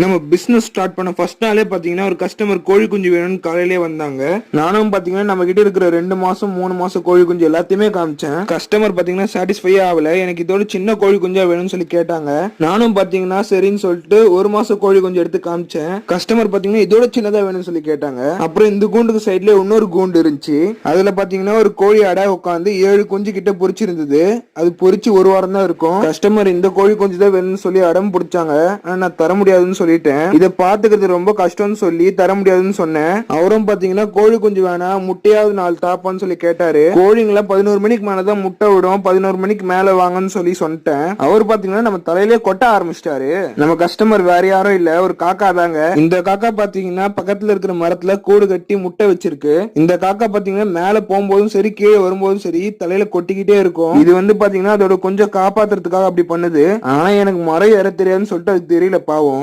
நம்ம business start பண்ண first நாளே பாத்தீங்கன்னா ஒரு கஸ்டமர் கோழி குஞ்சு வேணும்னு காலையிலே வந்தாங்க. நானும் பாத்தீங்கன்னா நம்ம கிட்ட இருக்கிற 2 மாசம் 3 மாசம் கோழி குஞ்சு எல்லாத்தையுமே காமிச்சேன். கஸ்டமர் பாத்தீங்கன்னா சாட்டிஸ்ஃபை ஆகல, எனக்கு இதோட சின்ன கோழி குஞ்சா வேணும்னு சொல்லி கேட்டாங்க. நானும் பாத்தீங்கன்னா சரின்னு சொல்லிட்டு 1 மாசம் கோழி குஞ்சு எடுத்து காமிச்சேன். கஸ்டமர் பாத்தீங்கன்னா இதோட சின்னதா வேணும்னு சொல்லி கேட்டாங்க. அப்புறம் இந்த கூண்டுக்கு சைட்ல இன்னொரு கூண்டு இருந்துச்சு. அதுல பாத்தீங்கன்னா ஒரு கோழி அடை உட்காந்து 7 குஞ்சு கிட்ட பொரிச்சிருந்தது. அது பொரிச்சு 1 வாரம் தான் இருக்கும். கஸ்டமர் இந்த கோழி குஞ்சு தான் வேணும்னு சொல்லி அடம் பிடிச்சாங்க. ஆனா நான் தர முடியாதுன்னு சொல்லிட்டேன். இதை பாத்துக்கிறது ரொம்ப கஷ்டம்னு சொல்லி தர முடியாதுன்னு சொன்னேன். அவரும் பாத்தீங்கன்னா கோழி குஞ்சு வேணாம், முட்டையாவது 4 தாப்பான்னு சொல்லி கேட்டாரு. கோழிங்களா 11 மணிக்கு மேலதான் முட்டை விடும், 11 மணிக்கு மேல வாங்கன்னு சொல்லி சொன்னேன். அவர் பாத்தீங்கன்னா நம்ம தலையிலே கொட்ட ஆரம்பிச்சிட்டாரு. நம்ம கஸ்டமர் வேற யாரும் இல்ல, ஒரு காக்கா தாங்க. இந்த காக்கா பாத்தீங்கன்னா பக்கத்துல இருக்கிற மரத்துல கூடு கட்டி முட்டை வச்சிருக்கு. இந்த காக்கா பாத்தீங்கன்னா மேல போகும்போதும் சரி கீழே வரும்போதும் சரி தலையில கொட்டிக்கிட்டே இருக்கும். இது வந்து பாத்தீங்கன்னா அதோட கொஞ்சம் காப்பாத்துறதுக்காக அப்படி பண்ணுது. ஆனா எனக்கு மரம் ஏற தெரியாதுன்னு சொல்லிட்டு அது தெரியல பாவம்.